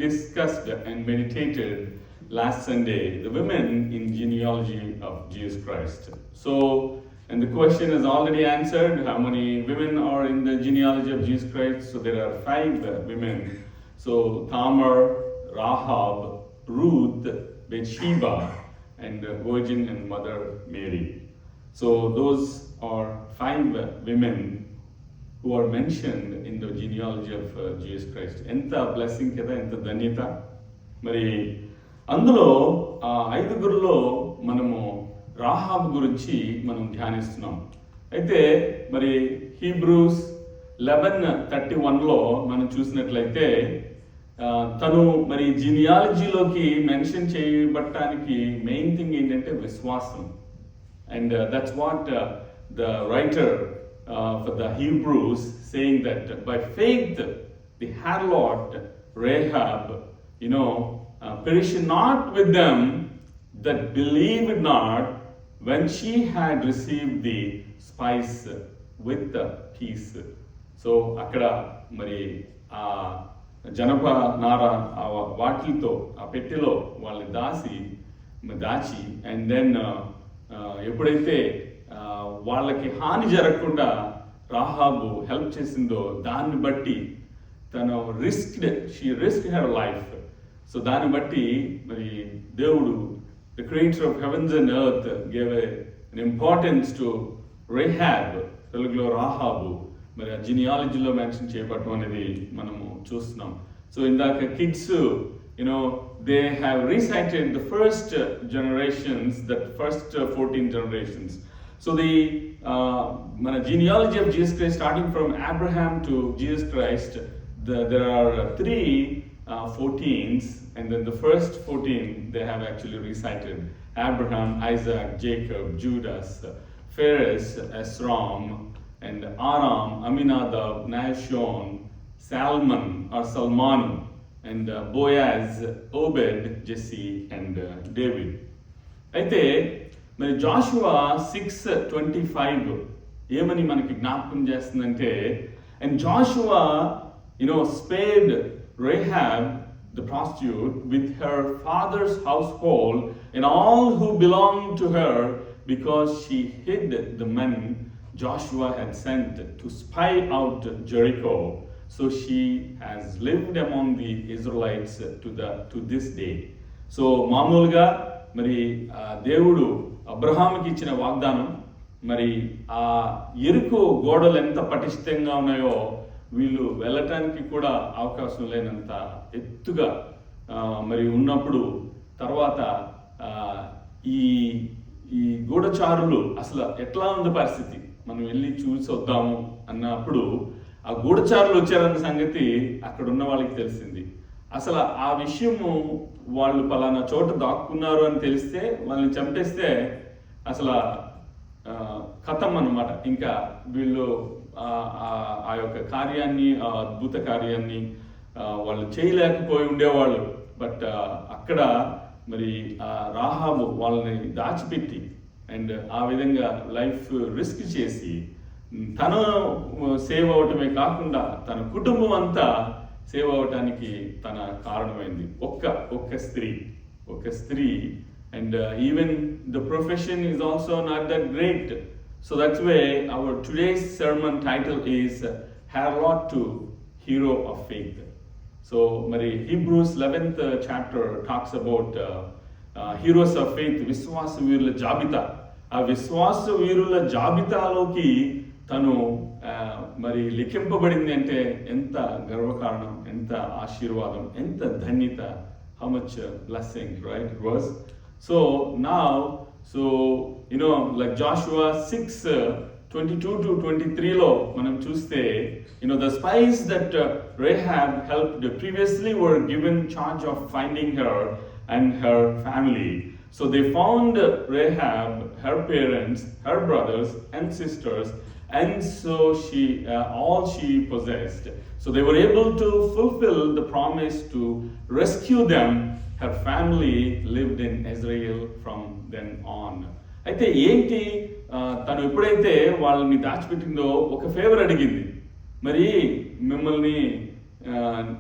discussed and meditated last Sunday the women in genealogy of Jesus Christ. So, and the question is already answered. How many women are in the genealogy of Jesus Christ? So there are 5 women. So Tamar, Rahab, Ruth, Bathsheba, and Virgin and Mother Mary. So those are 5 women who are mentioned in the genealogy of Jesus Christ. Enta blessing kada, enta ధన్యత. మరి అందులో ఆ 5గురిలో మనము Rahab గురించి మనం ధ్యానిస్తున్నాం. అయితే మరి Hebrews 11:31లో మనం చూసినట్లయితే తను మరి జీనియాలజీలోకి మెన్షన్ చేయబట్టడానికి మెయిన్ థింగ్ ఏంటంటే విశ్వాసం. And that's what the writer for the Hebrews saying that by faith the harlot Rahab, perished not with them that believed not when she had received the spice with the peace. So అక్కడ మరి ఆ జనప నార వాటితో ఆ పెట్టెలో వాళ్ళని దాచి అండ్ దెన్ ఎప్పుడైతే వాళ్ళకి హాని జరగకుండా రాహాబు హెల్ప్ చేసిందో దాన్ని బట్టి తను she risk her life. So దాన్ని బట్టి మరి దేవుడు the creator of heavens and earth gave an importance to Rahab, తెలుగులో రాహాబు, మరి ఆ జినియాలజీలో మెన్షన్ చేయబడటం అనేది మనము చూస్తున్నాం. సో ఇందాక kids they have recited the first generations, the first 14 generations. So the genealogy of Jesus Christ, starting from Abraham to Jesus Christ, there are 3 14s, and then the first 14 they have actually recited: Abraham, Isaac, Jacob, Judas, Phares, Esrom, and Aram, Aminadab, Nahshon, Salmon or Salman, and Boaz, Obed, Jesse, and David. అయితే మరి జాషువా 6:25 ఏమని మనకి జ్ఞాపకం చేస్తుందంటే, and Joshua spared Rahab the prostitute with her father's household and all who belonged to her, because she hid the men Joshua had sent to spy out Jericho. So she has lived among the Israelites to this day. So మామూలుగా మరి దేవుడు అబ్రహాముకి ఇచ్చిన వాగ్దానం, మరి ఆ యెరికో గోడలు ఎంత పటిష్టంగా ఉన్నాయో వీళ్ళు వెళ్ళటానికి కూడా అవకాశం లేనంత ఎత్తుగా మరి ఉన్నప్పుడు, తర్వాత ఈ గూఢచారులు అసలు ఎట్లా ఉంది పరిస్థితి, మనం వెళ్ళి చూసి వద్దాము అన్నప్పుడు ఆ గూఢచారులు వచ్చారన్న సంగతి అక్కడ ఉన్న వాళ్ళకి తెలిసింది. అసలు ఆ విషయము వాళ్ళు పలానా చోట దాక్కున్నారు అని తెలిస్తే, వాళ్ళని చంపేస్తే అసలు కథం అన్నమాట. ఇంకా వీళ్ళు ఆ యొక్క కార్యాన్ని, ఆ అద్భుత కార్యాన్ని వాళ్ళు చేయలేకపోయి ఉండేవాళ్ళు. బట్ అక్కడ మరి రాహాబు వాళ్ళని దాచిపెట్టి అండ్ ఆ విధంగా లైఫ్ రిస్క్ చేసి తను సేవ్ అవటమే కాకుండా తన కుటుంబం అంతా సేవ్ అవటానికి తన కారణమైంది. ఒక్క స్త్రీ. And even the profession is also not that great. So that's way hour today's sermon title is Harlot to Hero of Faith. So మరి Hebrews 11th chapter talks about heroes of faith, విశ్వాస వీరుల జాబితా. ఆ విశ్వాస వీరుల జాబితాలోకి తను మరి లిఖింపబడింది అంటే ఎంత గర్వకారణం, ఎంత ఆశీర్వాదం, ఎంత ధన్యత. How much blessing, right? It was. So now, like Joshua 6:22 to 23 లో మనం చూస్తే, the spies that Rahab helped previously were given charge of finding her and her family. So they found Rahab, her parents, her brothers and sisters, and so all she possessed. So they were able to fulfill the promise to rescue them. Her family lived in Israel from then on. అయితే ఏంటి, తను ఎప్పుడైతే వాళ్ళని దాచిపెట్టిందో ఒక favour అడిగింది. మరి మిమ్మల్ని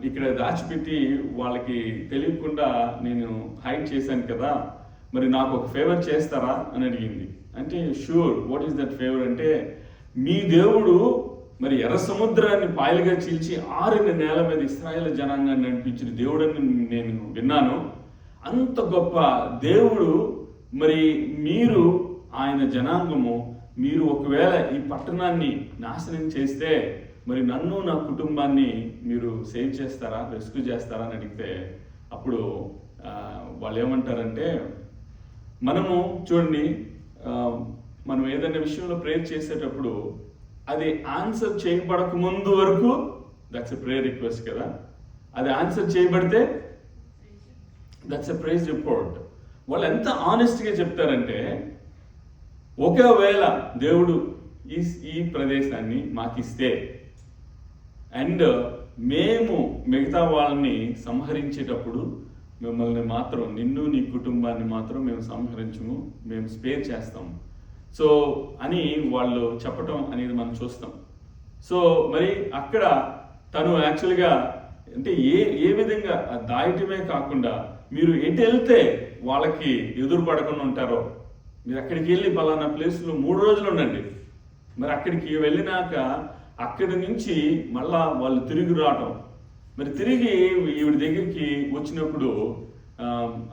ఇక్కడ దాచిపెట్టి వాళ్ళకి తెలియకుండా నేను హైడ్ చేశాను కదా, మరి నాకు ఒక ఫేవర్ చేస్తారా అని అడిగింది. అంటే sure, what is that favour అంటే, మీ దేవుడు మరి ఎర్ర సముద్రాన్ని పాయలుగా చీల్చి ఆరిన నేల మీద ఇశ్రాయేల్ జనాంగాన్ని నడిపించిన దేవుడని నేను విన్నాను. అంత గొప్ప దేవుడు, మరి మీరు ఆయన జనాంగము, మీరు ఒకవేళ ఈ పట్టణాన్ని నాశనం చేస్తే మరి నన్ను నా కుటుంబాన్ని మీరు సేవ్ చేస్తారా, రెస్క్యూ చేస్తారా అని అడిగితే అప్పుడు వాళ్ళు ఏమంటారంటే, మనము చూడండి, మనం ఏదైనా విషయంలో ప్రేయర్ చేసేటప్పుడు అది ఆన్సర్ చేయబడక ముందు వరకు దట్స్ ఎ ప్రేయర్ రిక్వెస్ట్ కదా, అది ఆన్సర్ చేయబడితే దట్స్ ఎ ప్రైజ్ రిపోర్ట్. వాళ్ళు ఎంత ఆనెస్ట్గా చెప్తారంటే, ఒకవేళ దేవుడు ఈ ప్రదేశాన్ని మాకిస్తే అండ్ మేము మిగతా వాళ్ళని సంహరించేటప్పుడు మిమ్మల్ని మాత్రం, నిన్ను నీ కుటుంబాన్ని మాత్రం మేము సంహరించము, మేము స్పేర్ చేస్తాము సో అని వాళ్ళు చెప్పటం అనేది మనం చూస్తాం. సో మరి అక్కడ తను యాక్చువల్గా అంటే ఏ విధంగా దాయటమే కాకుండా, మీరు ఎటు వెళ్తే వాళ్ళకి ఎదురు పడకుండా ఉంటారో, మీరు అక్కడికి వెళ్ళి పలానా ప్లేస్లో 3 రోజులు ఉండండి, మరి అక్కడికి వెళ్ళినాక అక్కడి నుంచి మళ్ళా వాళ్ళు తిరిగి రావటం, మరి తిరిగి ఈవిడ దగ్గరికి వచ్చినప్పుడు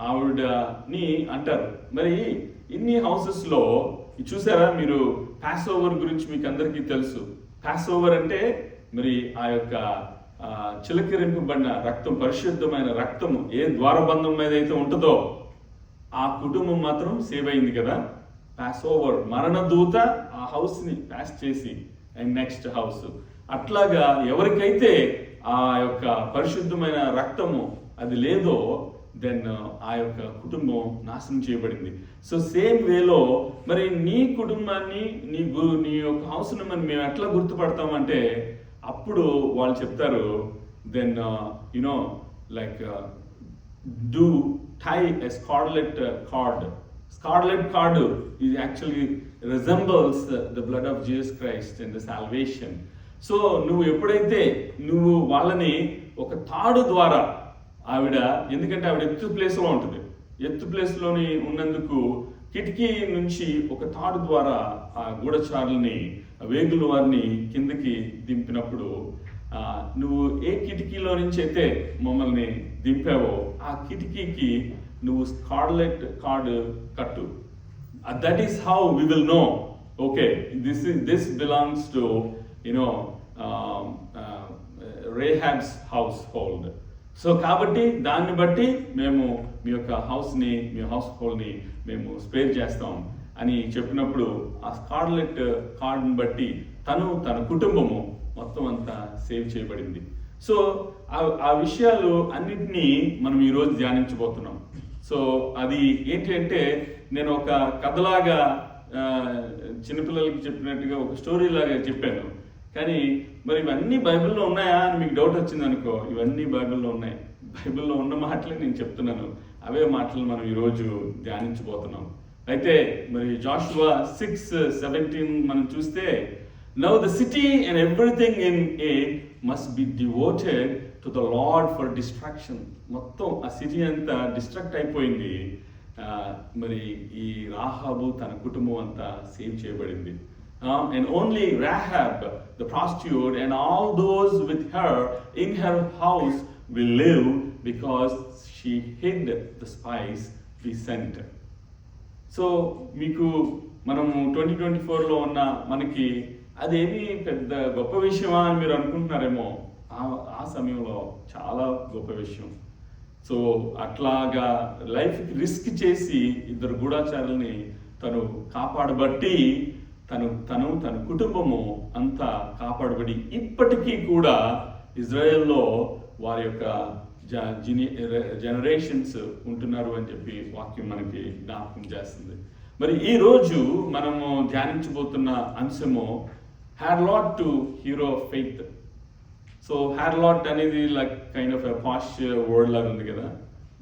ఆవిడని అంటారు, మరి ఇన్ని హౌసెస్లో చూసారా మీరు, పాస్ ఓవర్ గురించి మీకు అందరికీ తెలుసు. పాస్ ఓవర్ అంటే మరి ఆ యొక్క చిలకరింపబడిన రక్తం, పరిశుద్ధమైన రక్తము ఏ ద్వారబంధం మీద అయితే ఉంటుందో ఆ కుటుంబం మాత్రం సేవ్ అయింది కదా. పాస్ ఓవర్, మరణదూత ఆ హౌస్ ని పాస్ చేసి అండ్ నెక్స్ట్ హౌస్, అట్లాగా ఎవరికైతే ఆ యొక్క పరిశుద్ధమైన రక్తము అది లేదో దెన్ ఆ యొక్క కుటుంబం నాశనం చేయబడింది. సో సేమ్ వేలో మరి నీ కుటుంబాన్ని, నీ యొక్క హౌస్ నెంబర్ మేము ఎట్లా గుర్తుపడతామంటే, అప్పుడు వాళ్ళు చెప్తారు, then you know like do tie a scarlet card. Scarlet card is actually resembles the blood of Jesus Christ and the salvation. So నువ్వు ఎప్పుడైతే నువ్వు వాళ్ళని ఒక తాడు ద్వారా, ఆవిడ ఎందుకంటే ఆవిడ ఎత్తు ప్లేస్లో ఉంటుంది, ఎత్తు ప్లేస్లోని ఉన్నందుకు కిటికీ నుంచి ఒక తాడు ద్వారా ఆ గూఢచారుల్ని, వేగుల వారిని కిందకి దింపినప్పుడు, నువ్వు ఏ కిటికీలో నుంచి అయితే మమ్మల్ని దింపావో ఆ కిటికీకి నువ్వు స్కార్లెట్ కార్డ్ కట్టు. That is how we will know, okay this belongs to Rahab's household. So కాబట్టి దాన్ని బట్టి మేము మీ యొక్క హౌస్ని, మీ హౌస్ హోల్డ్ని మేము స్పేర్ చేస్తాం అని చెప్పినప్పుడు ఆ స్కార్లెట్ కార్డ్ని బట్టి తన కుటుంబము మొత్తం అంతా సేవ్ చేయబడింది. సో ఆ విషయాలు అన్నిటినీ మనం ఈరోజు ధ్యానించబోతున్నాం. సో అది ఏంటి అంటే, నేను ఒక కథలాగా చిన్నపిల్లలకి చెప్పినట్టుగా ఒక స్టోరీ లాగా చెప్పాను, కానీ మరి ఇవన్నీ బైబిల్లో ఉన్నాయా అని మీకు డౌట్ వచ్చింది అనుకో, ఇవన్నీ బైబిల్లో ఉన్నాయి. బైబిల్లో ఉన్న మాటలే నేను చెప్తున్నాను, అవే మాటలు మనం ఈరోజు ధ్యానించబోతున్నాం. అయితే మరి జాషువా 6:17 మనం చూస్తే, now the city and everything in it must be devoted to the lord for distraction. మొత్తం ఆ సిటీ అంతా డిస్ట్రాక్ట్ అయిపోయింది. మరి ఈ రాహాబు తన కుటుంబం అంతా సేవ్ చేయబడింది. And only Rahab the prostitute and all those with her in her house will live because she hid the spies we sent. So మీకు మనము 2024లో ఉన్న మనకి అదేమి పెద్ద గొప్ప విషయమా అని మీరు అనుకుంటున్నారేమో, ఆ సమయంలో చాలా గొప్ప విషయం. సో అట్లాగా లైఫ్కి రిస్క్ చేసి ఇద్దరు గూఢచారుల్ని తను కాపాడబట్టి తన కుటుంబము అంతా కాపాడబడి ఇప్పటికీ కూడా ఇజ్రాయెల్లో వారి యొక్క జనరేషన్స్ ఉంటున్నారు అని చెప్పి వాక్యం మనకి జ్ఞాపకం చేస్తుంది. మరి ఈ రోజు మనము ధ్యానించబోతున్న అంశము హ్యాడ్లాట్ to hero of faith. So హ్యాడ్లాట్ అనేది like kind of a posh word లాగా ఉంది కదా,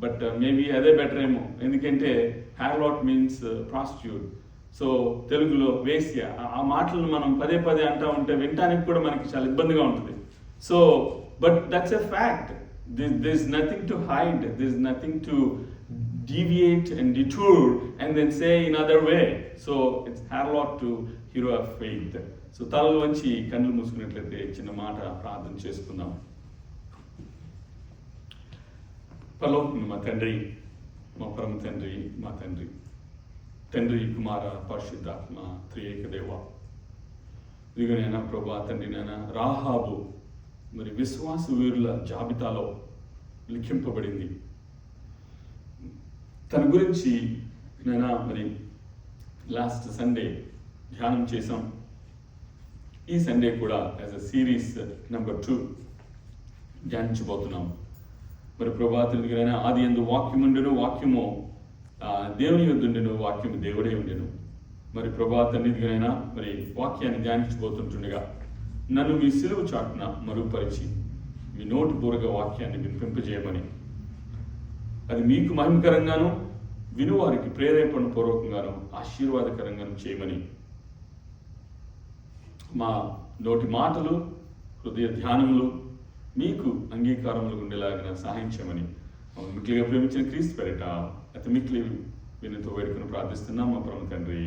బట్ మేబీ అదే బెటర్ ఏమో, ఎందుకంటే హ్యాడ్లాట్ మీన్స్ ప్రాస్టిట్యూట్. సో తెలుగులో వేశ్య, ఆ మాటలను మనం పదే అంటూ ఉంటే వినటానికి కూడా మనకి చాలా ఇబ్బందిగా ఉంటుంది. So but that's a fact. There's nothing to hide. There's nothing to deviate and detour and then say in other way. So it's Harlot to hero of faith. So తలలు వంచి కన్నులు మూసుకున్నట్లయితే చిన్న మాట ప్రార్థన చేసుకుందాం. పరలోకమున్న మా తండ్రి, మా పరమ తండ్రి, మా తండ్రి, తండ్రి కుమార పరిశుద్ధాత్మ త్రియేక దేవ, ఇదిగోనైనా ప్రభా తండ్రి నాయన రాహాబు మరి విశ్వాస వీరుల జాబితాలో లిఖింపబడింది. తన గురించి నేను మరి లాస్ట్ సండే ధ్యానం చేశాం. ఈ సండే కూడా యాజ్ అ సిరీస్ నెంబర్ 2 ధ్యానించబోతున్నాం. మరి ప్రభాతులైనా ఆది యందు వాక్యం ఉండెను, వాక్యము దేవుని యొద్ద ఉండెను, వాక్యము దేవుడే ఉండెను. మరి ప్రభాతన్నిదిగైనా మరి వాక్యాన్ని ధ్యానించబోతుంటుండగా నన్ను మీ సిలువ చాటున మరుగుపరిచి మీ నోటి పూర్వక వాక్యాన్ని వినిపింపజేయమని, అది మీకు మహిమకరంగాను వినువారికి ప్రేరేపణ పూర్వకంగాను ఆశీర్వాదకరంగాను చేయమని, మా నోటి మాటలు హృదయ ధ్యానములు మీకు అంగీకారములు ఉండేలాగిన సహాయం చేయమని మిక్కిలిగా ప్రేమించిన క్రీస్తు పేరిట అతి మిక్కిలి వినతో వేడుకను ప్రార్థిస్తున్నాం మా పరమ తండ్రి.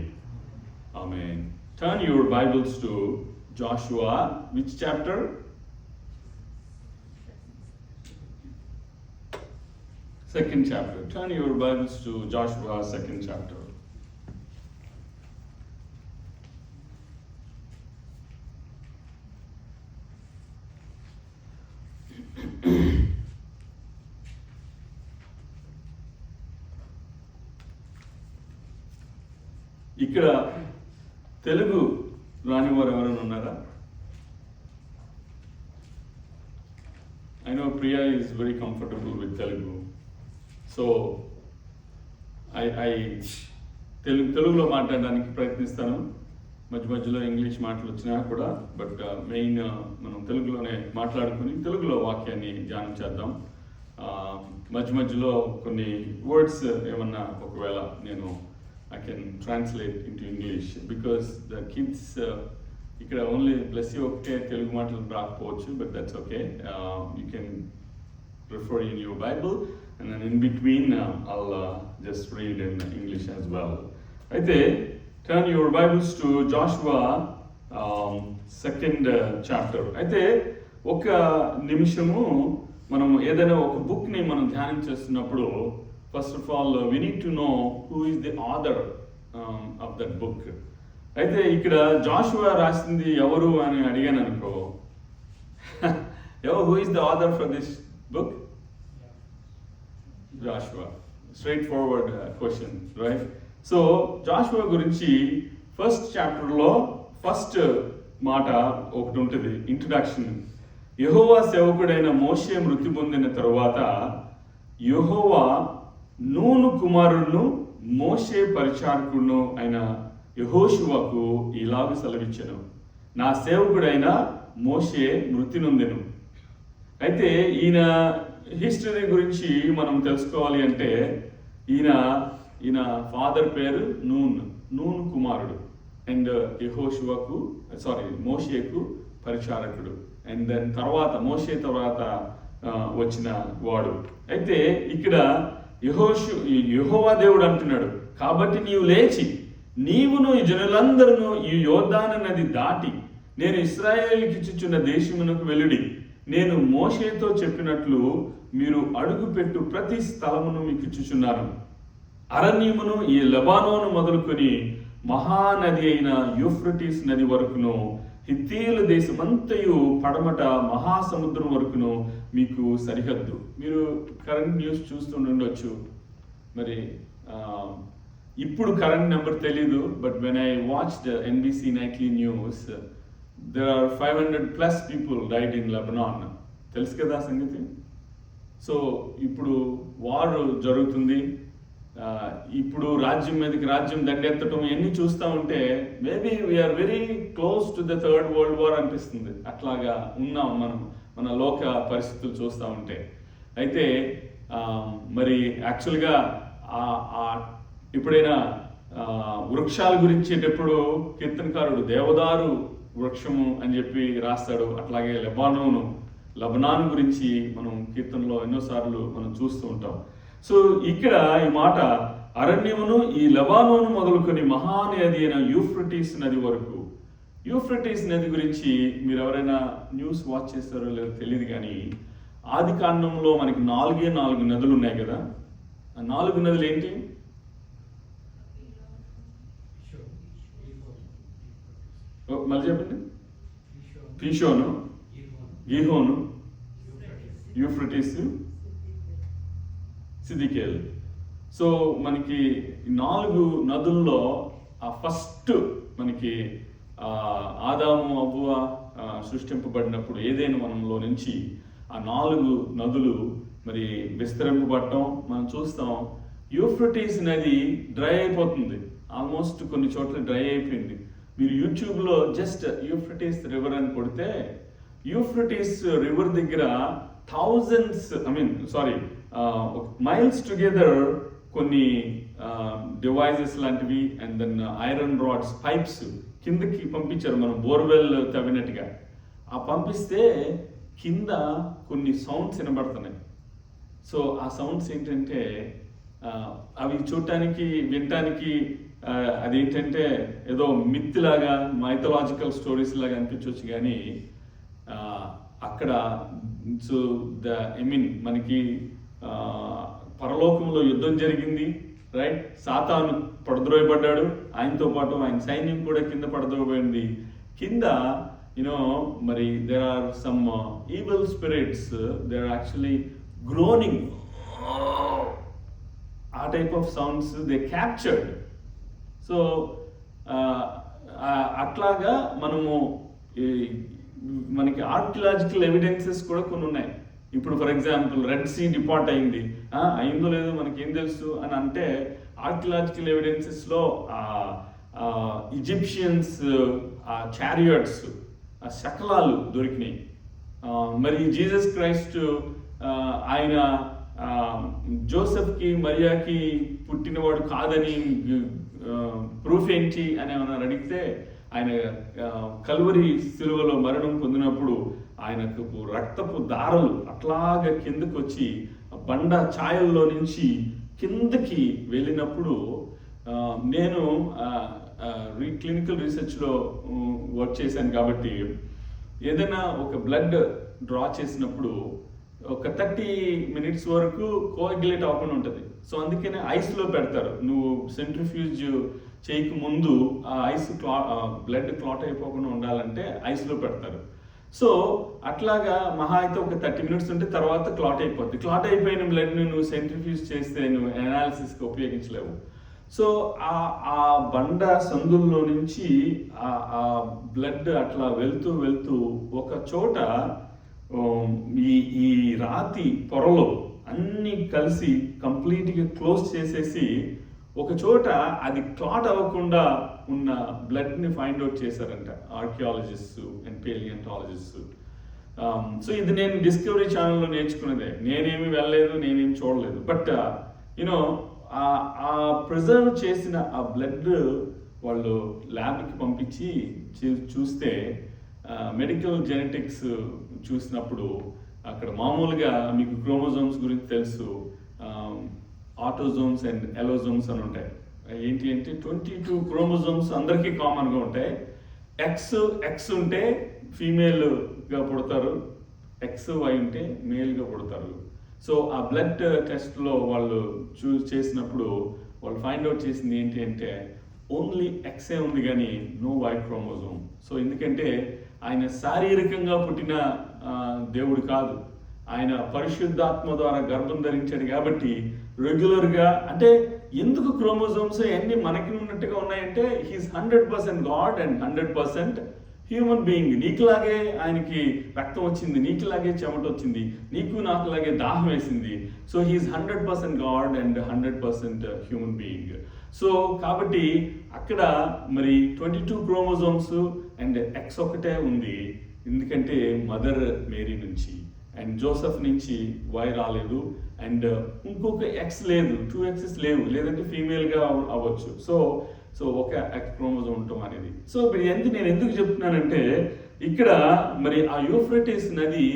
ఆమేన్. Turn your Bibles to Joshua, which chapter? Second chapter. Turn your Bibles to Joshua, second chapter. ఇక్కడ తెలుగు రాని వారు ఎవరైనా ఉన్నారా? I know Priya is very comfortable with Telugu. So I తెలుగులో మాట్లాడడానికి ప్రయత్నిస్తాను. మధ్య మధ్యలో ఇంగ్లీష్ మాటలు వచ్చినా కూడా, బట్ మెయిన్ మనం తెలుగులోనే మాట్లాడుకుని తెలుగులో వాక్యాన్ని ధ్యానం చేద్దాం. మధ్య మధ్యలో కొన్ని వర్డ్స్ ఏమన్నా ఒకవేళ నేను I can translate into English because the kids ఇక్కడ ఓన్లీ బ్లెస్ యూ ఒకటే తెలుగు మాటలు రాకపోవచ్చు, but that's okay. You can refer in your Bible and then in between I'll just read in English as well. అయితే turn your Bibles to Joshua second chapter. అయితే ఒక నిమిషము మనం ఏదైనా ఒక బుక్ని మనం ధ్యానం చేస్తున్నప్పుడు first of all we need to know who is the author of that book. అయితే ఇక్కడ జాషువా రాసింది ఎవరు అని అడిగాను అనుకో, who is the author for this book? Joshua. Straightforward question, right? So Jashuva గురించి ఫస్ట్ చాప్టర్లో ఫస్ట్ మాట ఒకటి ఉంటుంది, ఇంట్రడక్షన్. యెహోవా సేవకుడైన మోషే మృతి పొందిన తరువాత యెహోవా నూను కుమారుడును మోషే పరిచారకుడును అయిన యెహోషువకు ఇలాగ సెలవిచ్చెను, నా సేవకుడైన మోషే మృతి నొందెను. అయితే ఈయన హిస్టరీ గురించి మనం తెలుసుకోవాలి అంటే ఈయన ఫాదర్ పేరు నూన్ కుమారుడు అండ్ మోషేకు పరిచారకుడు, అండ్ దెన్ తర్వాత మోషే తర్వాత వచ్చిన వాడు. అయితే ఇక్కడ యెహోవా దేవుడు అంటున్నాడు, కాబట్టి నీవు లేచి నీవును ఈ జనులందరూ ఈ యోర్దాను నది దాటి నేను ఇశ్రాయేలుకి ఇచ్చుచున్న దేశమునకు వెళ్ళుడి. నేను మోషేతో చెప్పినట్లు మీరు అడుగుపెట్టు ప్రతి స్థలమును మీకు ఇచ్చుచున్నాను. అరణ్యమును ఈ లెబానోను మొదలుకొని మహానది అయిన యూఫ్రటీస్ నది వరకును, హిత్తీయుల దేశమంతయు పడమట మహాసముద్రం వరకును మీకు సరిహద్దు. మీరు కరెంట్ న్యూస్ చూస్తుండొచ్చు. మరి ఇప్పుడు కరెంట్ నెంబర్ తెలీదు, but when I watched NBC nightly news, there are 500+ people died in Lebanon. తెలుసు కదా సంగతి. సో ఇప్పుడు వార్ జరుగుతుంది. ఇప్పుడు రాజ్యం మీదకి రాజ్యం దండెత్తడం ఇవన్నీ చూస్తూ ఉంటే maybe we are very close to the third world war అనిపిస్తుంది. అట్లాగా ఉన్నాం మనం మన లోక పరిస్థితులు చూస్తూ ఉంటే. అయితే మరి యాక్చువల్గా ఎప్పుడైనా వృక్షాల గురించేటప్పుడు కీర్తనకారుడు దేవదారు వృక్షము అని చెప్పి రాస్తాడు. అట్లాగే లబనాన్ గురించి మనం కీర్తనలో ఎన్నోసార్లు మనం చూస్తూ ఉంటాం. సో ఇక్కడ ఈ మాట అరణ్యమును ఈ లెబానోను మొదలుకొని మహానది అయిన యూఫ్రటీస్ నది వరకు. యూఫ్రటీస్ నది గురించి మీరు ఎవరైనా న్యూస్ వాచ్ చేస్తారో లేదో తెలియదు, కానీ ఆది కాండంలో మనకి 4 నదులు ఉన్నాయి కదా. ఆ 4 నదులు ఏంటి? మళ్ళీ చెప్పండి. పిషోను, గిహోను, యూఫ్రటీస్, సిద్దికేల్. సో మనకి 4 నదుల్లో ఆ ఫస్ట్ మనకి ఆదాము అవ్వ సృష్టింపబడినప్పుడు ఏదైనా వనంలో నుంచి ఆ 4 నదులు మరి విస్తరింపబడటం మనం చూస్తాం. యూఫ్రటీస్ నది డ్రై అయిపోతుంది, ఆల్మోస్ట్ కొన్ని చోట్ల డ్రై అయిపోయింది. మీరు యూట్యూబ్లో జస్ట్ యూఫ్రటీస్ రివర్ అని కొడితే యూఫ్రటీస్ రివర్ దగ్గర మైల్స్ టుగెదర్ కొన్ని డివైజెస్ లాంటివి and then iron rods, pipes కిందకి పంపించారు, మనం బోర్వెల్ తవ్వినట్టుగా. ఆ పంపిస్తే కింద కొన్ని సౌండ్స్ వినబడుతున్నాయి. సో ఆ సౌండ్స్ ఏంటంటే అవి చూడటానికి వినటానికి అదేంటంటే ఏదో మిత్ లాగా, మైథలాజికల్ స్టోరీస్ లాగా అనిపించవచ్చు, కానీ అక్కడ సో మనకి పరలోకంలో యుద్ధం జరిగింది, రైట్? సాతాను పడద్రోయబడ్డాడు, ఆయనతో పాటు ఆయన సైన్యం కూడా కింద పడద్రోయబడింది. కింద మరి there are some evil spirits, they are actually groaning, ఆ type of sounds they captured. So అట్లాగా మనకి ఆర్కియలాజికల్ ఎవిడెన్సెస్ కూడా కొన్ని ఉన్నాయి. ఇప్పుడు for example Red Sea depart అయిందో లేదో మనకేం తెలుసు అని అంటే, ఆర్కియలాజికల్ ఎవిడెన్సెస్లో ఈజిప్షియన్స్ చారియట్స్, శకలాలు దొరికినాయి. మరి జీసస్ క్రైస్ట్ ఆయన జోసెఫ్కి మరియాకి పుట్టినవాడు కాదని ప్రూఫ్ ఏంటి అని ఏమన్నా అడిగితే, ఆయన కల్వరి శిలువలో మరణం పొందినప్పుడు ఆయనకు రక్తపు దారలు అట్లాగా కిందకు వచ్చి బండ ఛాయల్లో నుంచి కిందకి వెళ్ళినప్పుడు, నేను క్లినికల్ రీసెర్చ్లో వర్క్ చేశాను కాబట్టి ఏదైనా ఒక బ్లడ్ డ్రా చేసినప్పుడు ఒక 30 minutes వరకు కోయాగులేట్ అవ్వకుండా ఉంటుంది. సో అందుకనే ఐస్లో పెడతారు. నువ్వు సెంట్రిఫ్యూజ్ చేయక ముందు ఆ ఐస్ బ్లడ్ క్లాట్ అయిపోకుండా ఉండాలంటే ఐస్లో పెడతారు. సో అట్లాగా మహా అయితే ఒక 30 minutes ఉంటే తర్వాత క్లాట్ అయిపోద్ది. క్లాట్ అయిపోయిన బ్లడ్ని నువ్వు సెంట్రిఫ్యూజ్ చేస్తే నువ్వు అనాలిసిస్కి ఉపయోగించలేవు. సో ఆ బండ సందుల్లో నుంచి ఆ బ్లడ్ అట్లా వెళ్తూ వెళ్తూ ఒక చోట ఈ రాతి పొరలో అన్నీ కలిసి కంప్లీట్గా క్లోజ్ చేసేసి ఒక చోట అది క్లాట్ అవ్వకుండా ఉన్న బ్లడ్ని ఫైండ్ అవుట్ చేశారంట ఆర్కియాలజిస్ట్ అండ్ పేలియంటాలజిస్ట్. సో ఇది నేను డిస్కవరీ ఛానల్లో నేర్చుకున్నదే, నేనేమి వెళ్ళలేదు, నేనేమి చూడలేదు. బట్ ఆ ప్రిజర్వ్ చేసిన ఆ బ్లడ్ వాళ్ళు ల్యాబ్కి పంపించి చూస్తే మెడికల్ జెనెటిక్స్ చూసినప్పుడు అక్కడ మామూలుగా మీకు క్రోమోజోమ్స్ గురించి తెలుసు, ఆటోజోమ్స్ అండ్ ఎలోజోమ్స్ అని ఉంటాయి. ఏంటి అంటే 22 క్రోమోజోమ్స్ అందరికీ కామన్గా ఉంటాయి. ఎక్స్ ఉంటే ఫీమేల్గా పుడతారు, XY ఉంటే మేల్గా పుడతారు. సో ఆ బ్లడ్ టెస్ట్లో వాళ్ళు చేసినప్పుడు వాళ్ళు ఫైండ్ అవుట్ చేసింది ఏంటి అంటే ఓన్లీ XA ఉంది కానీ నో Y క్రోమోజోమ్. సో ఎందుకంటే ఆయన శారీరకంగా పుట్టిన దేవుడు కాదు, ఆయన పరిశుద్ధాత్మ ద్వారా గర్భం ధరించాడు కాబట్టి రెగ్యులర్గా, అంటే ఎందుకు క్రోమోజోమ్స్ అన్నీ మనకి ఉన్నట్టుగా ఉన్నాయంటే he is 100% God and 100% human being. నీకులాగే ఆయనకి రక్తం వచ్చింది, నీకులాగే చెమట వచ్చింది, నీకు నాకులాగే దాహం వేసింది. So he is 100% God and 100% human being. So కాబట్టి అక్కడ మరి 22 క్రోమోజోమ్స్ అండ్ X ఒకటే ఉంది, ఎందుకంటే మదర్ మేరీ నుంచి అండ్ జోసెఫ్ నుంచి Y రాలేదు అండ్ ఇంకొక X లేదు, 2 X's లేవు, లేదంటే ఫీమేల్గా అవ్వచ్చు. సో ఒక X క్రోమోజోమ్ ఉండటం అనేది. సో ఇప్పుడు నేను ఎందుకు చెప్తున్నానంటే ఇక్కడ మరి ఆ యూఫ్రటీస్ నది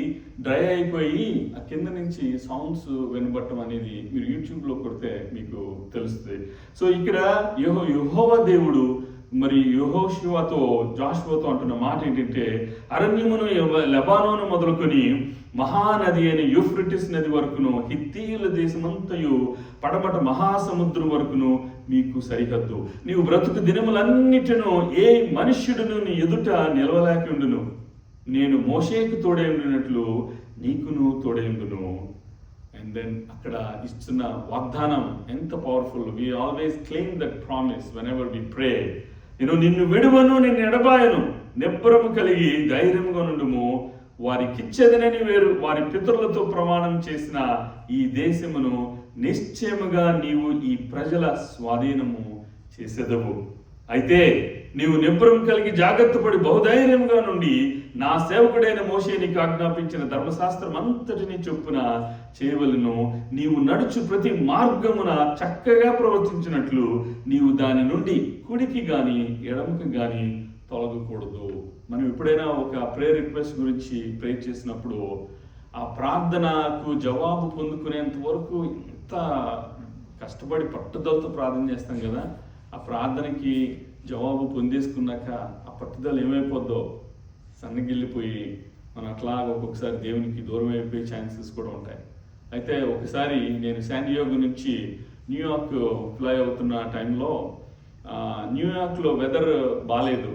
డ్రై అయిపోయి ఆ కింద నుంచి సౌండ్స్ వినబడటం అనేది మీరు యూట్యూబ్లో కొడితే మీకు తెలుస్తుంది. సో ఇక్కడ యెహోవా దేవుడు మరి యెహోషువతో జాషువతో అంటున్న మాట ఏంటంటే, అరణ్యమును లెబానోను మొదలుకొని మహానది అయిన యూఫ్రటీస్ నది వరకును, హిత్తీయుల దేశమంతయు పడమట మహాసముద్రం వరకును మీకు సరిహద్దు. నీవు బ్రతుకు దినములన్నిటిను ఏ మనుష్యుడును నీ ఎదుట నిలవలేకుండును. నేను మోషేకు తోడై ఉండినట్లు నీకును తోడై ఉండును. అండ్ దెన్ అక్కడ ఇస్తున్న వాగ్దానం ఎంత powerful. We always claim that promise whenever we pray. నిన్ను విడువను, నిన్ను ఎడబాయను, నిబ్బరము కలిగి ధైర్యముగా నుండుము. వారికిచ్చేదనని వారి పితరులతో ప్రమాణం చేసిన ఈ దేశమును నిశ్చయముగా నీవు ఈ ప్రజల స్వాధీనము చేసేదవు. అయితే నీవు నిబ్బరం కలిగి జాగ్రత్త పడి బహుధైర్యంగా నుండి నా సేవకుడైన మోషే నీకు ఆజ్ఞాపించిన ధర్మశాస్త్రం అంతటిని చొప్పున చేయవలను. నీవు నడుచు ప్రతి మార్గమున చక్కగా ప్రవర్తించినట్లు నీవు దాని నుండి కుడికి గాని ఎడమకి గాని తొలగకూడదు. మనం ఎప్పుడైనా ఒక ప్రేయర్ రిక్వెస్ట్ గురించి ప్రే చేసినప్పుడు ఆ ప్రార్థనకు జవాబు పొందుకునేంత వరకు ఎంత కష్టపడి పట్టుదలతో ప్రార్థన చేస్తాం కదా. ఆ ప్రార్థనకి జవాబు పొందేసుకున్నాక ఆ పట్టుదల ఏమైపోద్దో సన్నగిల్లిపోయి మనం అట్లా ఒక్కొక్కసారి దేవునికి దూరం అయిపోయే ఛాన్సెస్ కూడా ఉంటాయి. అయితే ఒకసారి నేను శాన్ డియేగో నుంచి న్యూయార్క్ ఫ్లై అవుతున్న టైంలో న్యూయార్క్లో వెదర్ బాగాలేదు.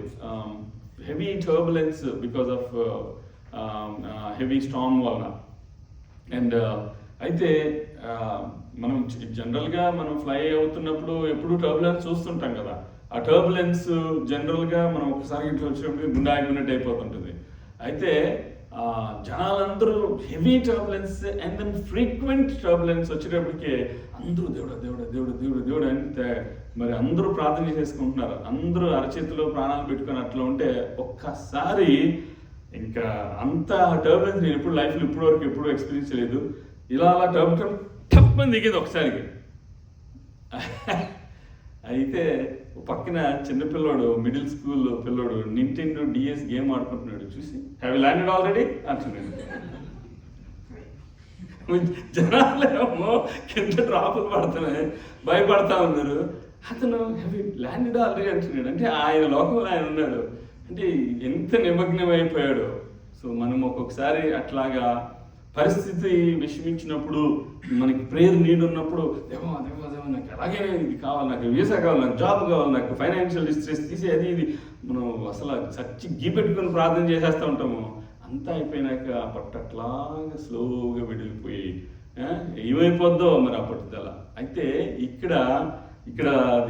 Heavy turbulence because of heavy Storm వలన. అండ్ అయితే మనం జనరల్గా మనం ఫ్లై అవుతున్నప్పుడు ఎప్పుడు టర్బులెన్స్ చూస్తుంటాం కదా. ఆ టర్బులెన్స్ జనరల్గా మనం ఒకసారి ఇంట్లో వచ్చినప్పుడు గుండె ఆగినట్టు అయిపోతుంటుంది. అయితే జనాలందరూ heavy turbulence and then frequent turbulence వచ్చేటప్పటికే అందరూ దేవుడా దేవుడా దేవుడు దేవుడు దేవుడు అంటే మరి అందరూ ప్రార్థన చేసుకుంటున్నారు. అందరూ అరచేతిలో ప్రాణాలు పెట్టుకొని అట్లా ఉంటే ఒక్కసారి ఇంకా అంత టర్బులెన్స్ నేను ఎప్పుడు లైఫ్లో ఇప్పటివరకు ఎప్పుడు ఎక్స్పీరియన్స్ చేయలేదు. ఇలా అలా టప్పని దిగేది ఒకసారికి. అయితే పక్కన చిన్నపిల్లోడు మిడిల్ స్కూల్ పిల్లోడు నింటెండో DS గేమ్ ఆడుకుంటున్నాడు. చూసి హ్యావ్ యు ల్యాండెడ్ ఆల్రెడీ అంటున్నాడు. జనాలేమో కింద డ్రాపులు పడుతున్నాయి, భయపడతా ఉన్నారు. అతను హ్యావ్ యు ల్యాండెడ్ ఆల్రెడీ అంటున్నాడు. అంటే ఆయన లోకంలో ఆయన ఉన్నాడు. అంటే ఎంత నిమగ్నం అయిపోయాడు. సో మనం ఒక్కొక్కసారి అట్లాగా పరిస్థితి విషమించినప్పుడు, మనకి ప్రేయర్ నీడ్ ఉన్నప్పుడు, దేవా దేవా దేవా నాకు ఎలాగైనా ఇది కావాలి, నాకు వీసా కావాలి, నాకు జాబ్ కావాలి, నాకు ఫైనాన్షియల్ స్ట్రెస్ తీసి అది ఇది మనం అసలు చచ్చి గీపెట్టుకుని ప్రార్థన చేసేస్తూ ఉంటాము. అంతా అయిపోయినాక పట్టట్లాగా స్లోగా విడిలిపోయి ఏమైపోద్దో మరి ఆ పట్టుదల. అయితే ఇక్కడ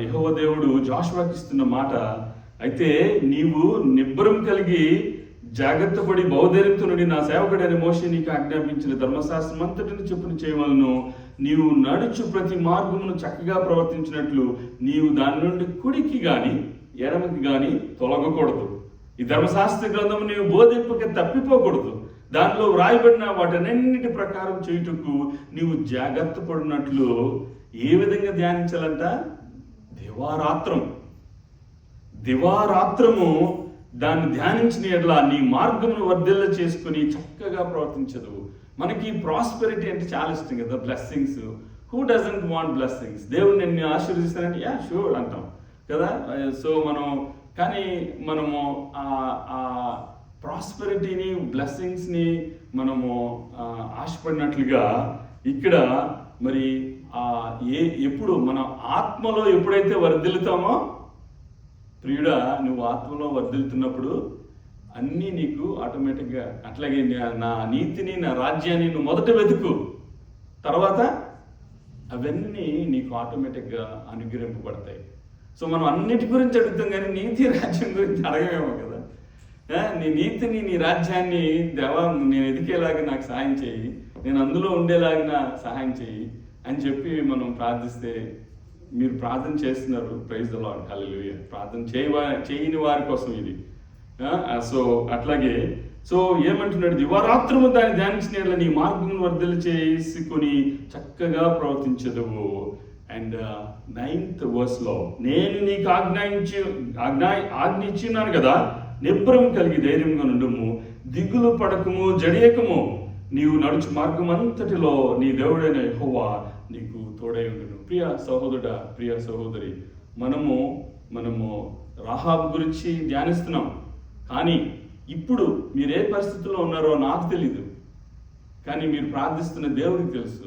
యెహోవా దేవుడు జాషువాకి ఇస్తున్న మాట, అయితే నీవు నిబ్బరం కలిగి జాగ్రత్త పడి బహుధైర్యంతో నుండి నా సేవకుడైన మోషే నీకు ఆజ్ఞాపించిన ధర్మశాస్త్రం అంతటిని చొప్పున చేయవలను. నీవు నడుచు ప్రతి మార్గమును చక్కగా ప్రవర్తించినట్లు నీవు దాని నుండి కుడికి గాని ఎడమకి గాని తొలగకూడదు. ఈ ధర్మశాస్త్ర గ్రంథము నీవు బోధింపక తప్పిపోకూడదు. దానిలో వ్రాయబడిన వాటన్నిటి ప్రకారం చేయుటకు నీవు జాగ్రత్త పడినట్లు ఏ విధంగా ధ్యానించాలంట? దివారాత్రము దాన్ని ధ్యానించిన ఎడల నీ మార్గమును వర్ధిల్ల చేసుకుని చక్కగా ప్రవర్తించదు. మనకి ప్రాస్పెరిటీ అంటే చాలా ఇష్టం కదా, blessings. Who doesn't want blessings? దేవుడు నిన్ను ఆశీర్వదిస్తానంటే యా షూర్ అంటాం కదా. సో మనము ఆ ప్రాస్పెరిటీని, బ్లెస్సింగ్స్ని మనము ఆశపడినట్లుగా ఇక్కడ మరి ఎప్పుడు మన ఆత్మలో ఎప్పుడైతే వర్ధిల్లుతామో, ప్రియుడా నువ్వు ఆత్మలో వర్ధిల్లుతున్నప్పుడు అన్నీ నీకు ఆటోమేటిక్గా, అట్లాగే నా నీతిని, నా రాజ్యాన్ని నువ్వు మొదట వెతుకు, తర్వాత అవన్నీ నీకు ఆటోమేటిక్గా అనుగ్రహింపబడతాయి. సో మనం అన్నిటి గురించి అడుగుతాం కానీ నీతి రాజ్యం గురించి అడగమేమో కదా. నీ నీతిని, నీ రాజ్యాన్ని దేవా నేను ఎదికేలాగా నాకు సహాయం చేయి, నేను అందులో ఉండేలాగా సహాయం చేయి అని చెప్పి మనం ప్రార్థిస్తే, మీరు ప్రార్థన చేస్తున్నారు, ప్రైజ్ ద లార్డ్, హల్లెలూయా. ప్రార్థన చేయని వారి కోసం ఇది. సో అట్లాగే ఏమంటున్నాడు? దివారాత్రము దాన్ని ధ్యానించిన నీ మార్గం వర్ధలు చేసుకొని చక్కగా ప్రవర్తించదువు. అండ్ 9th verse లో నేను నీకు ఆజ్ఞ ఇచ్చినాను కదా, నిబ్బరం కలిగి ధైర్యంగా నుండుము, దిగులు పడకము, జడియకము. నీవు నడుచు మార్గం అంతటిలో నీ దేవుడైన యెహోవా నీకు తోడై ఉండును. ప్రియ సహోదరుడా, ప్రియ సహోదరి, మనము రాహాబు గురించి ధ్యానిస్తున్నాం. కానీ ఇప్పుడు మీరు ఏ పరిస్థితుల్లో ఉన్నారో నాకు తెలీదు, కానీ మీరు ప్రార్థిస్తున్న దేవుడికి తెలుసు.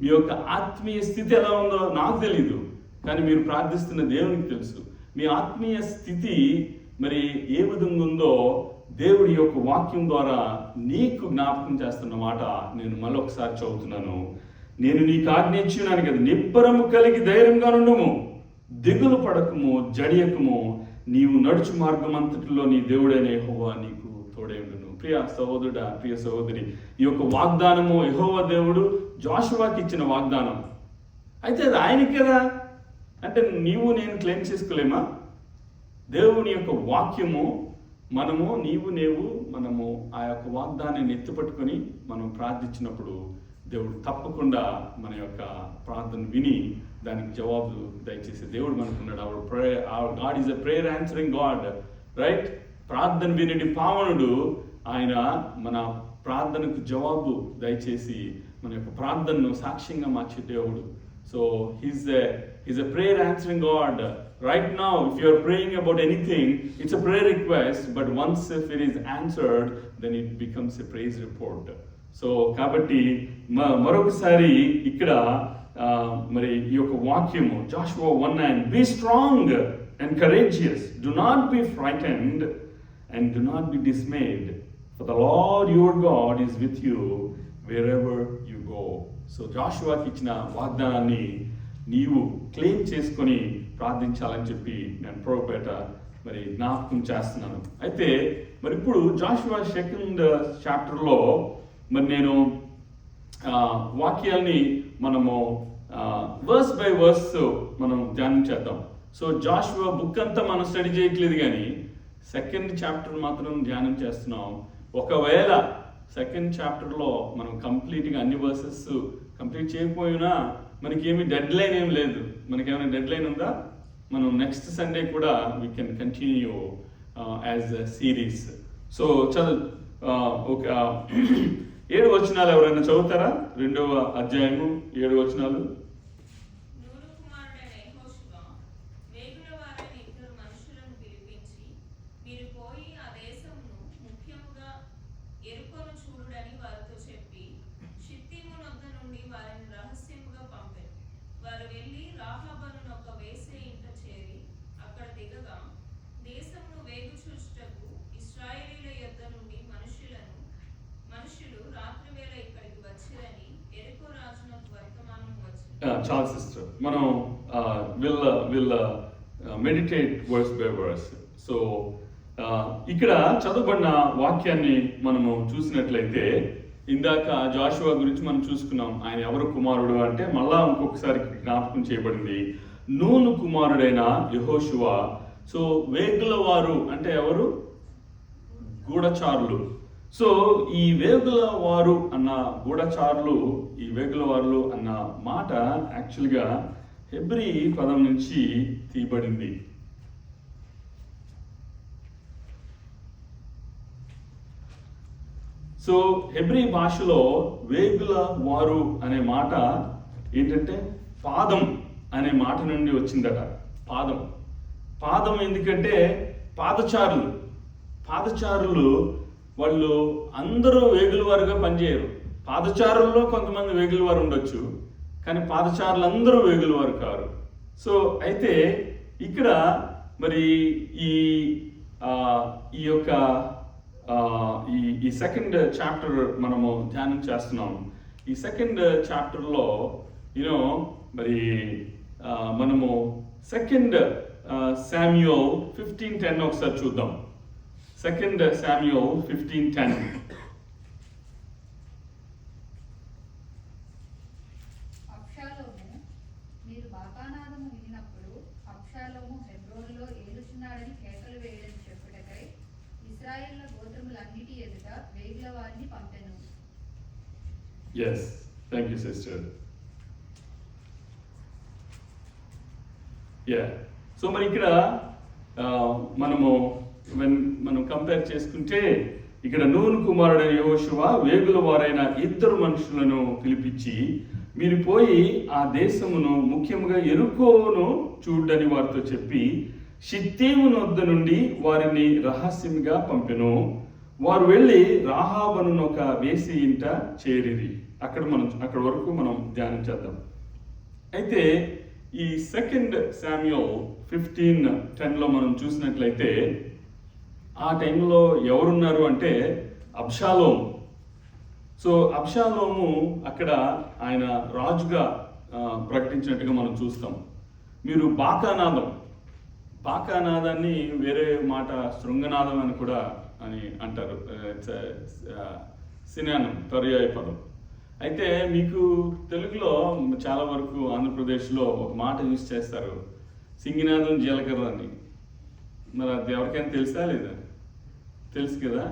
మీ యొక్క ఆత్మీయ స్థితి ఎలా ఉందో నాకు తెలీదు, కానీ మీరు ప్రార్థిస్తున్న దేవునికి తెలుసు. మీ ఆత్మీయ స్థితి మరి ఏ విధంగా ఉందో దేవుడి యొక్క వాక్యం ద్వారా నీకు జ్ఞాపకం చేస్తున్న మాట నేను మళ్ళొకసారి చదువుతున్నాను. నేను నీకు ఆజ్ఞించున్నాను కదా, నిబ్బరము కలిగి ధైర్యంగా నుండుము, దిగులు పడకము, జడియకము. నీవు నడుచు మార్గం అంతటిలో నీ దేవుడైన యెహోవా నీకు తోడై ఉండును. ప్రియ సహోదరుడా, ప్రియ సహోదరి, ఈ యొక్క వాగ్దానము యెహోవా దేవుడు జోషువాకి ఇచ్చిన వాగ్దానం. అయితే అది ఆయనకి కదా, అంటే నీవు నేను క్లెయిమ్ చేసుకోలేమా? దేవుని యొక్క వాక్యము మనము ఆ యొక్క వాగ్దానాన్ని ఎత్తుపట్టుకొని మనం ప్రార్థించినప్పుడు దేవుడు తప్పకుండా మన యొక్క ప్రార్థన విని దానికి జవాబు దయచేసి దేవుడు మనకున్నాడు. Our God is a prayer answering God, right? ప్రార్థన వినడి పావనుడు ఆయన. మన ప్రార్థనకు జవాబు దయచేసి మన యొక్క ప్రార్థనను సాక్ష్యంగా మార్చే దేవుడు. So he's a prayer answering God. Right now, if you are praying about anything, it's a prayer request, but once if it is answered, then it becomes a praise report. So కాబట్టి మరొకసారి ఇక్కడ మరి ఈ యొక్క వాక్యము Jashuva 1:9, be strong and courageous, do not be frightened and do not be dismayed, for the Lord your God is with you wherever you go. So జాషువాకి ఇచ్చిన వాగ్దానాన్ని నీవు క్లెయిమ్ చేసుకొని ప్రార్థించాలని చెప్పి నేను ప్రభుపేట మరి జ్ఞాపకం చేస్తున్నాను. అయితే మరి ఇప్పుడు జాషువా 2nd చాప్టర్లో మరి నేను వాక్యాల్ని మనము వర్స్ బై వర్స్ మనం ధ్యానం చేద్దాం. సో జాషువా బుక్ అంతా మనం స్టడీ చేయట్లేదు, కానీ 2nd చాప్టర్ మాత్రం ధ్యానం చేస్తున్నాం. ఒకవేళ 2nd చాప్టర్లో మనం కంప్లీట్గా అన్ని వర్సెస్ కంప్లీట్ చేయకపోయినా మనకేమి డెడ్ లైన్ ఏం లేదు. మనకేమైనా డెడ్ లైన్ ఉందా? మనం నెక్స్ట్ సండే కూడా we can continue as a series. So ఒక 7 వచనాలు ఎవరైనా చదువుతారా? 2వ అధ్యాయము 7 వచనాలు. చాలు సిస్టర్, మనం will meditate verse by verse. So ఇక్కడ చదవబడిన వాక్యాన్ని మనము చూసినట్లయితే, ఇందాక జాషువా గురించి మనం చూసుకున్నాం. ఆయన ఎవరు కుమారుడు అంటే మళ్ళా ఇంకొకసారి జ్ఞాపకం చేయబడింది. నూను కుమారుడైన యెహోషువ. సో వేగుల వారు అంటే ఎవరు? గూఢచారులు. సో ఈ వేగుల వారు అన్న గూఢచారులు, ఈ వేగుల వారు అన్న మాట యాక్చువల్గా హెబ్రీ పదం నుంచి తీయబడింది. సో హెబ్రీ భాషలో వేగుల వారు అనే మాట ఏంటంటే పాదం అనే మాట నుండి వచ్చిందట. పాదం ఎందుకంటే పాదచారులు వాళ్ళు అందరూ వేగులవారుగా పనిచేయరు. పాదచారుల్లో కొంతమంది వేగులవారు ఉండొచ్చు, కానీ పాదచారులు అందరూ వేగులవారు కారు. సో అయితే ఇక్కడ మరి ఈ యొక్క ఈ 2nd చాప్టర్ మనము ధ్యానం చేస్తున్నాం. ఈ 2nd చాప్టర్లో మరి మనము 2 శామ్యూయల్ 15:10 ఒకసారి చూద్దాం. 2 శామ్యూయల్ 15:10. మీరు బాకానాదము వినినప్పుడు అబ్షాలోము హెబ్రోనులో ఏలుచున్నాడని కేకలు వేయడని చెప్పుటకై ఇశ్రాయేళ్ల గోత్రములన్నిటి ఎదుట వేగుల వారిని పంపెను. Yes, thank you sister. Yeah. So మరి ఇక్కడ మనము మనం కంపేర్ చేసుకుంటే ఇక్కడ నూను కుమారుడైన యెహోషువ వేగుల వారైన ఇద్దరు మనుషులను పిలిపించి మీరు పోయి ఆ దేశమును ముఖ్యంగా ఎరుకోను చూడని వారితో చెప్పి షిత్తీము వద్ద నుండి వారిని రహస్యంగా పంపెను. వారు వెళ్ళి రాహాబను ఒక వేసి ఇంట చేరిరి. అక్కడ వరకు మనం ధ్యానం చేద్దాం. అయితే ఈ 2 శామ్యూయల్ 15:10లో మనం చూసినట్లయితే ఆ టైంలో ఎవరున్నారు అంటే అబ్షాలోము. సో అబ్షాలోము అక్కడ ఆయన రాజుగా ప్రకటించినట్టుగా మనం చూస్తాం. మీరు బాకానాదాన్ని వేరే మాట శృంగనాదం అని కూడా అని అంటారు. సినానం, పర్యాయ పదం. అయితే మీకు తెలుగులో చాలా వరకు ఆంధ్రప్రదేశ్లో ఒక మాట యూజ్ చేస్తారు, సింగినాదం జీలకర్ర అని. మరి అది ఎవరికైనా తెలుసా లేదా? తెలుసు కదా.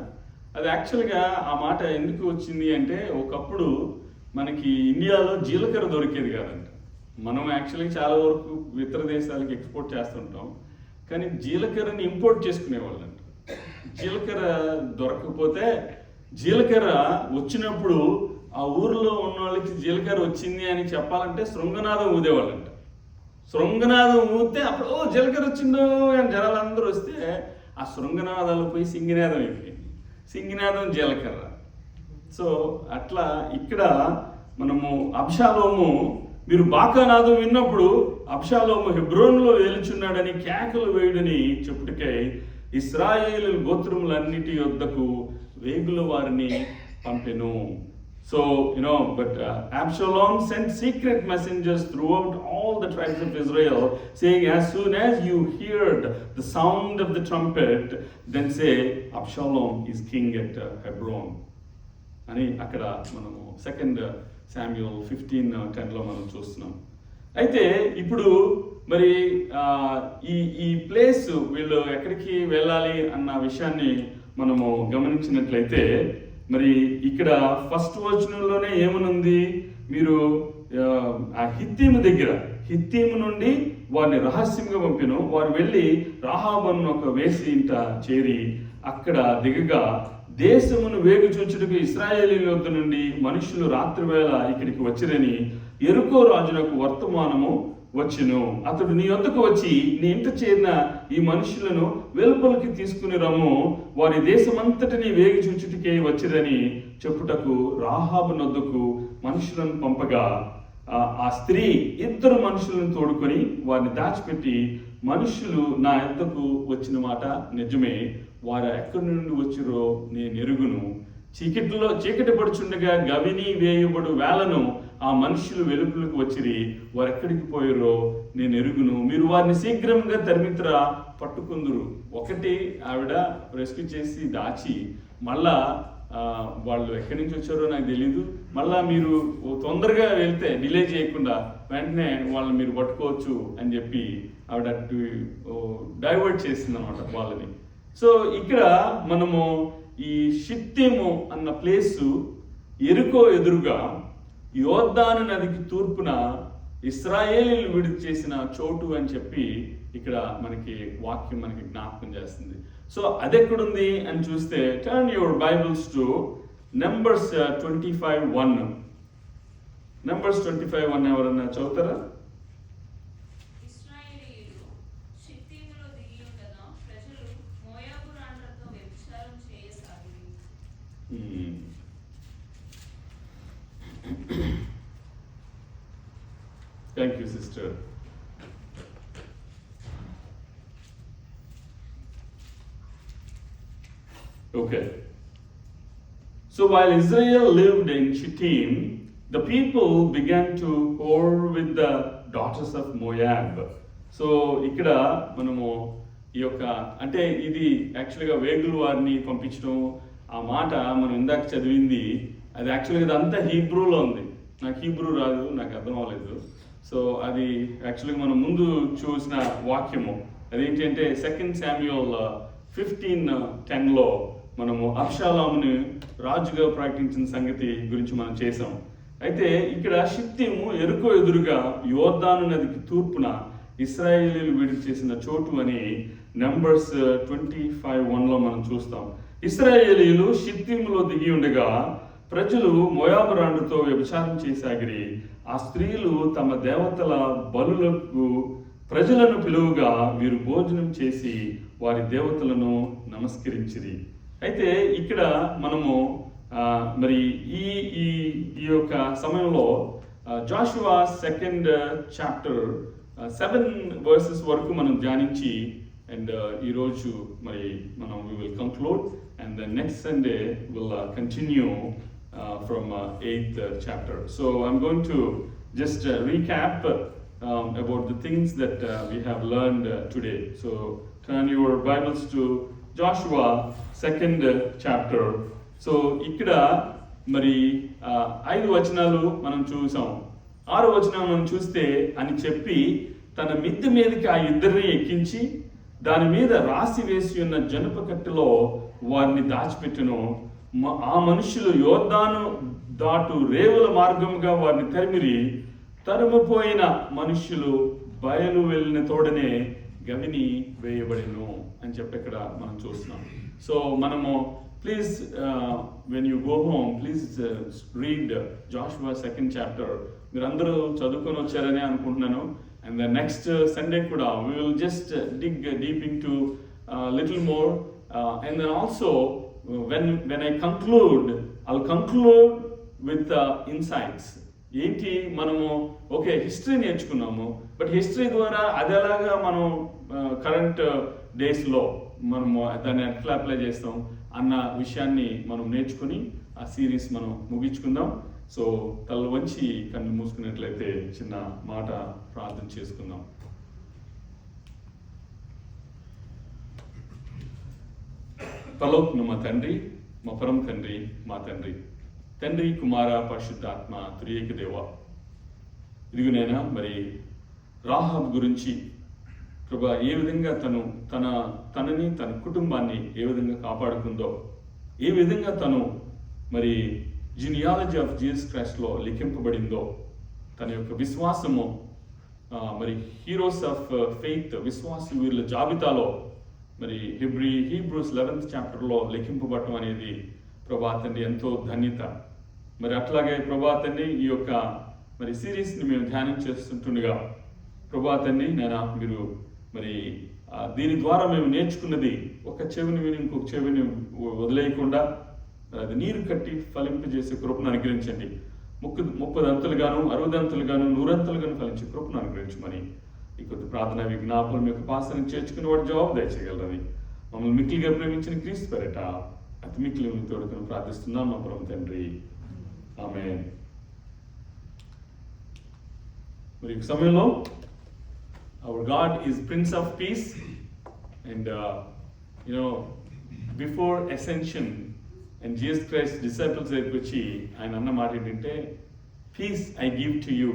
అది యాక్చువల్గా ఆ మాట ఎందుకు వచ్చింది అంటే ఒకప్పుడు మనకి ఇండియాలో జీలకర్ర దొరికేది కాదంట. మనం యాక్చువల్గా చాలా వరకు ఇతర దేశాలకు ఎక్స్పోర్ట్ చేస్తుంటాం, కానీ జీలకర్రని ఇంపోర్ట్ చేసుకునేవాళ్ళంట. జీలకర్ర దొరకకపోతే జీలకర్ర వచ్చినప్పుడు ఆ ఊరిలో ఉన్న వాళ్ళకి జీలకర్ర వచ్చింది అని చెప్పాలంటే శృంగనాదం ఊదేవాళ్ళంట. శృంగనాదం ఊదితే అప్పుడు ఓ జీలకర్ర వచ్చిందో అని జనాలందరూ వస్తే ఆ శృంగనాదాలు పోయి సింగినాదం అయిపోయింది. సింగినాదం జీలకర్ర. సో అట్లా ఇక్కడ మనము అబ్షాలోము మీరు బాకానాదం విన్నప్పుడు అబ్షాలోము హెబ్రోనులో వేలుచున్నాడని కేకలు వేయుడని చెప్పుటకై ఇశ్రాయేలు గోత్రములన్నిటి యొద్దకు వేగుల వారిని పంపెను. So, but Absalom sent secret messengers throughout all the tribes of Israel, saying, as soon as you heard the sound of the trumpet, then say, Absalom is king at Hebron. అని అక్కడ మనము 2 శామ్యూయల్ 15:10లో మనం చూస్తున్నాం. అయితే ఇప్పుడు మరి ఈ place వీళ్ళు ఎక్కడికి వెళ్ళాలి అన్న విషయాన్ని మనము గమనించినట్లయితే మరి ఇక్కడ ఫస్ట్ వచనంలోనే ఏమనుంది, మీరు ఆ హిత్తీము నుండి వారిని రహస్యంగా పంపిను. వారు వెళ్ళి రాహాబను ఒక వేసి ఇంట చేరి అక్కడ దిగగా దేశమును వేగు చూచుటకు ఇశ్రాయేలీయుల వద్ద నుండి మనుషులు రాత్రి వేళ ఇక్కడికి వచ్చిరని యెరికో రాజునకు వర్తమానము వచ్చును. అతడు నీ వద్దకు వచ్చి నీ ఇంట చేరిన ఈ మనుషులను వెలుపలికి తీసుకుని రమ్ము, వారి దేశమంతటిని వేగి చూచుటికే వచ్చిరని చెప్పుటకు రాహాబు నొద్దకు మనుషులను పంపగా ఆ స్త్రీ 2 మనుషులను తోడుకొని వారిని దాచిపెట్టి, మనుషులు నా యొద్దకు వచ్చిన మాట నిజమే, వారు ఎక్కడి నుండి వచ్చిరో నేను ఎరుగును. చీకటి పడుచుండగా గవిని వేయబడు వేళను ఆ మనుషులు వెలుపులకు వచ్చిరి, వారు ఎక్కడికి పోయారో నేను ఎరుగును. మీరు వారిని శీఘ్రంగా తరిమిత్రా పట్టుకుందురు. ఒకటి ఆవిడ రెస్క్యూ చేసి దాచి మళ్ళా వాళ్ళు ఎక్కడి నుంచి వచ్చారో నాకు తెలీదు, మళ్ళా మీరు తొందరగా వెళ్తే డిలే చేయకుండా వెంటనే వాళ్ళని మీరు పట్టుకోవచ్చు అని చెప్పి ఆవిడ డైవర్ట్ చేసింది అనమాట వాళ్ళని. సో ఇక్కడ మనము ఈ షిత్తీము అన్న ప్లేసు యెరికో ఎదురుగా యోర్దాను నదికి తూర్పున ఇశ్రాయేలీయులు విడుదల చేసిన చోటు అని చెప్పి ఇక్కడ మనకి వాక్యం మనకి జ్ఞాపకం చేస్తుంది. సో అది ఎక్కడుంది అని చూస్తే turn your Bibles to Numbers 25:1. Numbers 25:1 ఎవరన్నా చదువుతారా? Thank you, sister. Okay. So while Israel lived in Shittim, the people began to whore with the daughters of Moab. So ఇక్కడ మనము ఈ యొక్క అంటే ఇది యాక్చువల్గా వేగుల వారిని పంపించడం, ఆ మాట మనం ఇందాక చదివింది అది యాక్చువల్గా ఇదంతా హీబ్రూలో ఉంది. నాకు హీబ్రూ రాదు, నాకు అర్థం అవ్వలేదు. సో అది యాక్చువల్గా మనం ముందు చూసిన వాక్యము అదేంటి అంటే 2 శామ్యూయల్ 15:10లో మనము అబ్షాలోముని రాజుగా ప్రకటించిన సంగతి గురించి మనం చేసాం. అయితే ఇక్కడ షిత్తీము యెరికో ఎదురుగా యోర్దాను నదికి తూర్పున ఇశ్రాయేలీయులు విడుదల చేసిన చోటు అని నెంబర్స్ 25:1లో మనం చూస్తాం. ఇశ్రాయేలీయులు షిత్తీములో దిగి ఉండగా ప్రజలు మోయాబు రాండ్రతో వ్యభిచారం చేసాగిరి. ఆ స్త్రీలు తమ దేవతల బలులకు ప్రజలను పిలువగా వీరు భోజనం చేసి వారి దేవతలను నమస్కరించిరి. అయితే ఇక్కడ మనము మరి ఈ ఈ ఈ యొక్క సమయంలో జాషువా 2nd చాప్టర్ 7 వర్సెస్ వరకు మనం ధ్యానించి అండ్ ఈరోజు మరి మనం we will conclude and the next Sunday will continue from 8th chapter. So I'm going to just recap about the things that we have learned today. So turn your Bibles to Joshua 2nd chapter. So ఇక్కడ మరి 5 వచనాలు మనం చూసాం. 6వ వచనం మనం చూస్తే అని చెప్పి తన మిద్దె మీదకి ఆ ఇద్దరిని ఎక్కించి దాని మీద రాసి వేసి ఉన్న జనప కట్టెలో వారిని దాచిపెట్టును. ఆ మనుషులు యోర్దాను దాటు రేవుల మార్గముగా వారిని తరిమిరి. తరుముపోయిన మనుష్యులు బయలు వెళ్ళిన తోడనే గవిని వేయబడిను అని చెప్పి ఇక్కడ మనం చూస్తున్నాం. సో మనము please when you go home please read Joshua 2nd chapter. మీరందరూ చదువుకొని వచ్చారని అనుకుంటున్నాను. అండ్ ద నెక్స్ట్ సండే కూడా we will just dig deep into little more and then also when I conclude I'll conclude with insights. ఏంటి మనము okay history నేర్చుకున్నాము, but history ద్వారా అది ఎలాగా మనం కరెంట్ డేస్లో మనము దాన్ని ఎట్లా అప్లై చేస్తాం అన్న విషయాన్ని మనం నేర్చుకుని ఆ సిరీస్ మనం ముగించుకుందాం. సో తల వంచి కన్ను మూసుకున్నట్లయితే చిన్న మాట ప్రార్థన చేసుకుందాం. పరలోకమున్న మా తండ్రి, మా పరమ తండ్రి, మా తండ్రి, తండ్రి కుమార పరిశుద్ధాత్మ త్రియేక దేవ, ఇదిగునైనా మరి రాహాబ్ గురించి ప్రభా ఏ విధంగా తనని తన కుటుంబాన్ని ఏ విధంగా కాపాడుకుందో, ఏ విధంగా తను మరి జీనియాలజీ ఆఫ్ జీసస్ క్రైస్ట్లో లిఖింపబడిందో, తన యొక్క విశ్వాసము మరి హీరోస్ ఆఫ్ ఫెయిత్ విశ్వాస వీరుల జాబితాలో మరి హీబ్రూస్ 11th చాప్టర్లో లిఖింపబడటం అనేది ప్రభా తండ్రి ఎంతో ధన్యత. మరి అట్లాగే ప్రభా తండ్రి ఈ యొక్క మరి సిరీస్ని మేము ధ్యానం చేస్తుంటుండగా ప్రభా తండ్రి నేను మీరు మరి దీని ద్వారా మేము నేర్చుకున్నది ఒక చెవిని విని ఇంకొక చెవిని వదిలేయకుండా అది నీరు కట్టి ఫలింపజేసే కృపను అనుగ్రహించండి. 30 అంతులుగాను 60 అంతులుగాను 100 అంతులుగాను ఫలించే కృపను అనుగ్రహించమని ఈ కొద్ది ప్రార్థన విజ్ఞాపనలు మీ యొక్క పాసనం చేర్చుకుని వాడు జవాబు దయచేయగలరని మమ్మల్ని మిక్కిలిగా ప్రేమించిన క్రీస్తు పేరట అతి మిక్కిలి తోడుకొని ప్రార్థిస్తున్నాం మా పరమ తండ్రి, ఆమేన్. మరి ఈ సమయంలో our God is Prince of Peace and before ascension and Jesus Christ disciples దగ్గరికి వచ్చి ఆయన అన్న మాట ఏంటంటే peace I give to you,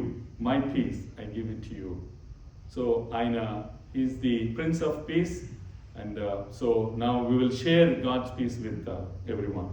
my peace I give it to you. So ఆయన is the Prince of Peace and so now we will share God's peace with everyone.